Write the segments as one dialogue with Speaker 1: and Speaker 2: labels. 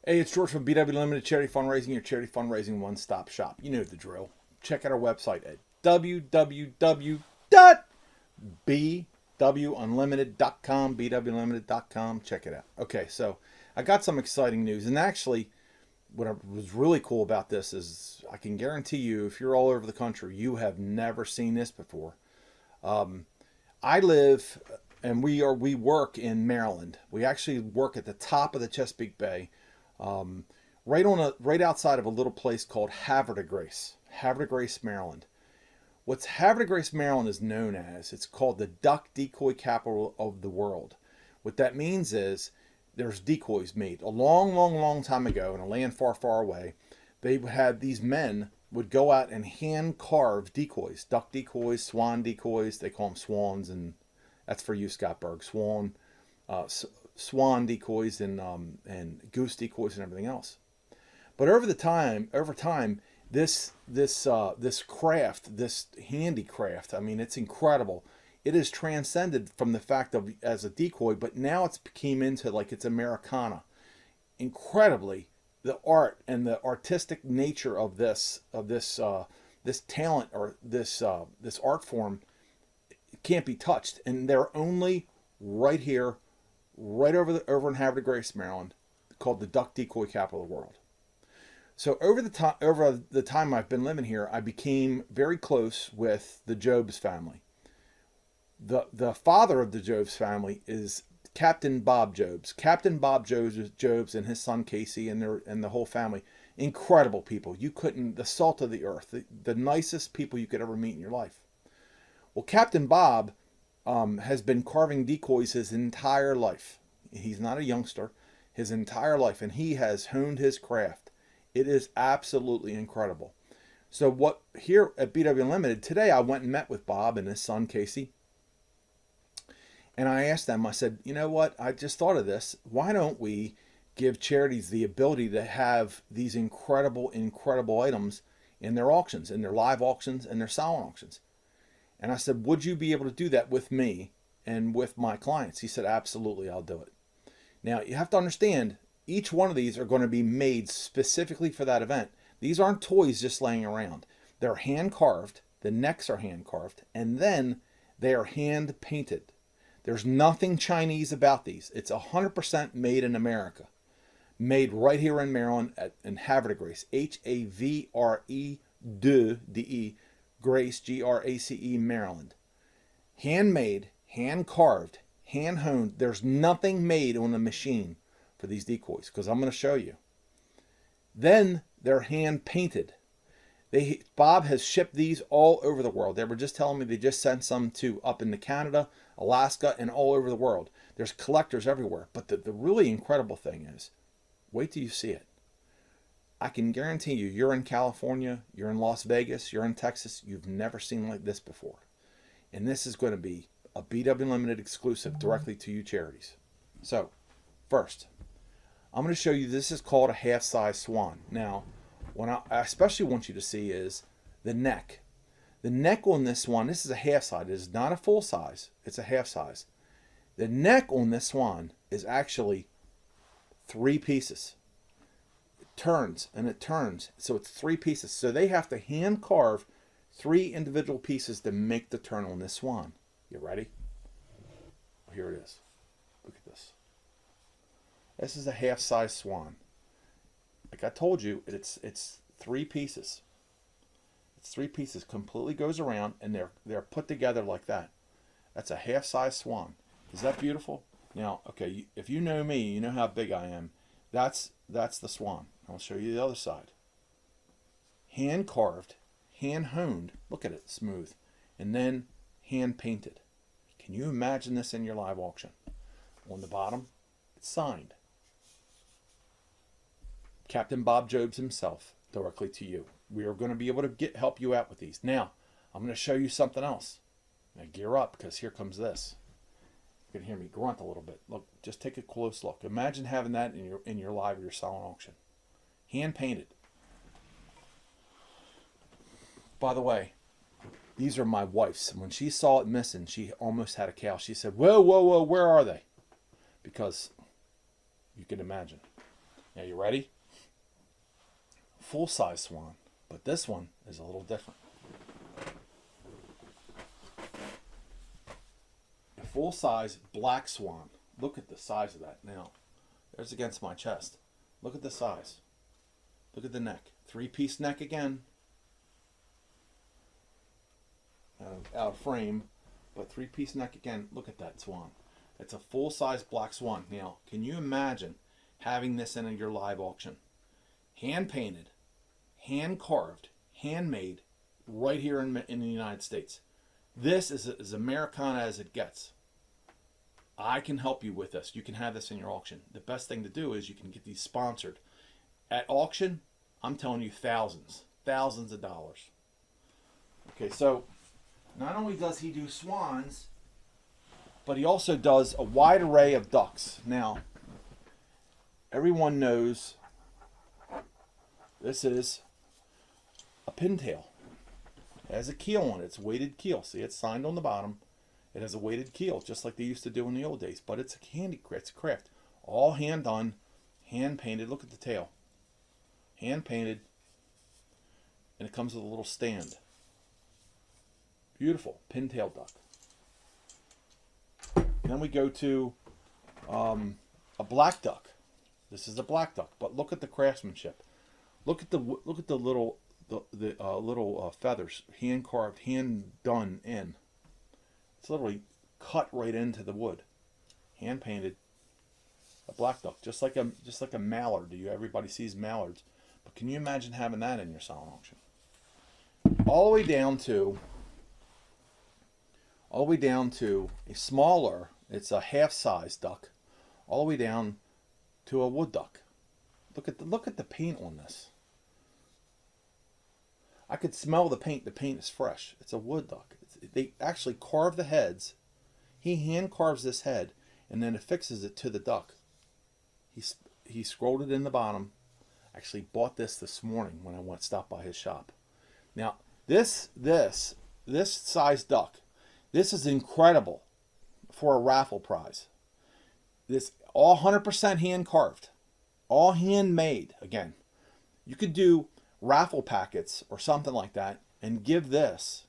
Speaker 1: Hey, it's George from BW Unlimited Charity Fundraising, your charity fundraising one-stop shop. You know the drill. Check out our website at www.bwunlimited.com, bwunlimited.com. Check it out. Okay, so I got some exciting news. And actually, what was really cool about this is I can guarantee you, if you're all over the country, you have never seen this before. I live and we work in Maryland. We actually work at the top of the Chesapeake Bay, right outside of a little place called Havre de Grace, Maryland. What's Havre de Grace, Maryland is known as, it's called the duck decoy capital of the world. What that means is there's decoys made a long, long, long time ago in a land far, far away. They had these men would go out and hand carve decoys, duck decoys, swan decoys. They call them swans, and that's for you, Scott Berg. Swan decoys and goose decoys and everything else. But over time, this craft, this handicraft, I mean, it's incredible. It has transcended from the fact of as a decoy, but now it's became into like it's Americana. Incredibly, the art and the artistic nature of this talent or this art form can't be touched, and they're only right here, right over in Havre de Grace, Maryland, called the duck decoy capital of the world. So over the time I've been living here, I became very close with the Jobs family. The father of the Jobs family is Captain Bob Jobs. Captain Bob Jobs and his son Casey and the whole family, incredible people. The salt of the earth, the nicest people you could ever meet in your life. Well, Captain Bob has been carving decoys his entire life. He's not a youngster, his entire life, and he has honed his craft. It is absolutely incredible. So what here at BW Unlimited today, I went and met with Bob and his son Casey, and I asked them. I said, you know what? I just thought of this. Why don't we give charities the ability to have these incredible, incredible items in their auctions, in their live auctions, and their silent auctions? And I said, would you be able to do that with me and with my clients? He said, absolutely, I'll do it. Now, you have to understand, each one of these are going to be made specifically for that event. These aren't toys just laying around. They're hand carved. The necks are hand carved. And then they are hand painted. There's nothing Chinese about these. It's 100% made in America. Made right here in Maryland in Havre de Grace. Havre de Grace, Grace, Maryland. Handmade, hand carved, hand honed. There's nothing made on a machine for these decoys, because I'm going to show you. Then they're hand painted. Bob has shipped these all over the world. They were just telling me they just sent some to up into Canada, Alaska, and all over the world. There's collectors everywhere. But the really incredible thing is, wait till you see it. I can guarantee you're in California, you're in Las Vegas, you're in Texas, you've never seen like this before. And this is going to be a BW Limited exclusive directly to you charities. So, first, I'm going to show you, this is called a half-size swan. Now, what I especially want you to see is the neck. The neck on this swan, this is a half size. It is not a full size, it's a half size. The neck on this swan is actually 3 pieces. Turns and it turns, so it's 3 pieces. So they have to hand carve 3 individual pieces to make the turn on this swan. You ready? Here it is. Look at this. This is a half-size swan. Like I told you, it's 3 pieces. It's 3 pieces. Completely goes around, and they're put together like that. That's a half-size swan. Is that beautiful? Now, okay, if you know me, you know how big I am. That's the swan. I'll show you the other side. Hand carved, hand honed. Look at it, smooth. And then hand painted. Can you imagine this in your live auction? On the bottom, it's signed. Captain Bob Jobs himself, directly to you. We are going to be able to help you out with these. Now, I'm going to show you something else. Now gear up, because here comes this. You can hear me grunt a little bit. Look, just take a close look. Imagine having that in your live or your silent auction. Hand painted. By the way, these are my wife's. When she saw it missing, she almost had a cow. She said, whoa, whoa, whoa, where are they? Because you can imagine. Now you ready? Full-size swan, but this one is a little different. A full-size black swan. Look at the size of that. Now, there's against my chest. Look at the size. Look at the neck. 3-piece neck again. Out of frame, but 3-piece neck again. Look at that swan. It's a full-size black swan. Now, can you imagine having this in your live auction? Hand-painted, hand-carved, handmade, right here in the United States. This is as Americana as it gets. I can help you with this. You can have this in your auction. The best thing to do is you can get these sponsored. At auction, I'm telling you thousands of dollars. Okay, so not only does he do swans, but he also does a wide array of ducks. Now, everyone knows this is a pintail. It has a keel on it. It's a weighted keel. See, it's signed on the bottom. It has a weighted keel, just like they used to do in the old days. But it's a craft. All hand done, hand painted. Look at the tail. Hand painted. And it comes with a little stand. Beautiful pintail duck. And then we go to a black duck. This is a black duck, but look at the craftsmanship. Look at the little feathers, hand carved, hand done in. It's literally cut right into the wood, hand painted. A black duck, just like a mallard. Everybody sees mallards, but can you imagine having that in your silent auction? All the way down to a smaller. It's a half-size duck, all the way down to a wood duck. Look at the paint on this. I could smell the paint. The paint is fresh. It's a wood duck. They actually carve the heads. He hand carves this head and then affixes it to the duck. He scrolled it in the bottom. Actually bought this morning when I stopped by his shop. Now this size duck, this is incredible for a raffle prize. This all 100% hand carved, all handmade. Again, you could do raffle packets or something like that and give this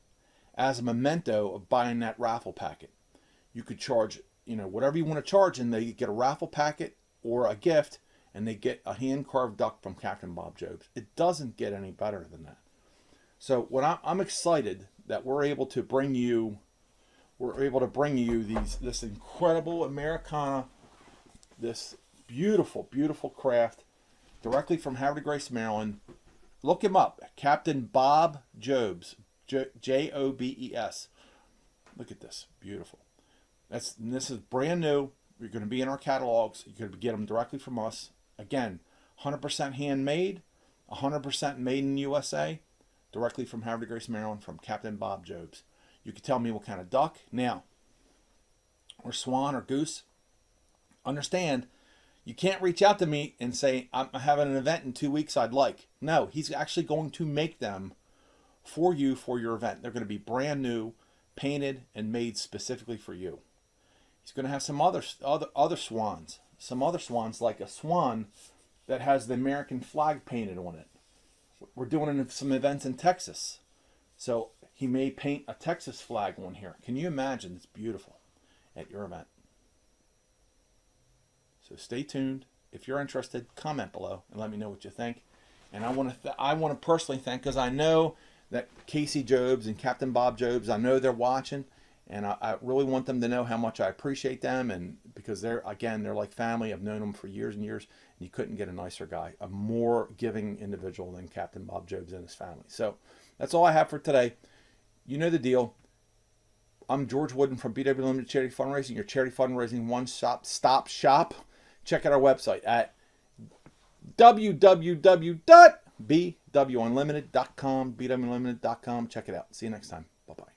Speaker 1: as a memento of buying that raffle packet. You could charge, whatever you want to charge, and they get a raffle packet or a gift, and they get a hand-carved duck from Captain Bob Jobs. It doesn't get any better than that. So I'm excited that we're able to bring you this incredible Americana, this beautiful, beautiful craft directly from Havre, Maryland. Look him up, Captain Bob Jobs, Jobes. Look at this, beautiful. This is brand new. You're going to be in our catalogs. You're going to get them directly from us. Again, 100% handmade, 100% made in USA, directly from Havre, Maryland, from Captain Bob Jobs. You can tell me what kind of duck now, or swan or goose. Understand, you can't reach out to me and say, I'm having an event in 2 weeks I'd like. No, he's actually going to make them for you for your event. They're going to be brand new, painted, and made specifically for you. He's going to have some other swans. Some other swans, like a swan that has the American flag painted on it. We're doing some events in Texas. So he may paint a Texas flag on here. Can you imagine? It's beautiful at your event. So stay tuned. If you're interested, comment below and let me know what you think. And I want to personally thank, because I know that Casey Jobs and Captain Bob Jobs, I know they're watching, and I really want them to know how much I appreciate them, and because they're like family. I've known them for years and years, and you couldn't get a nicer guy, a more giving individual than Captain Bob Jobs and his family. So that's all I have for today. You know the deal. I'm George Wooden from BW Unlimited Charity Fundraising, your charity fundraising one-stop shop. Check out our website at www.bwunlimited.com, bwunlimited.com. Check it out. See you next time. Bye-bye.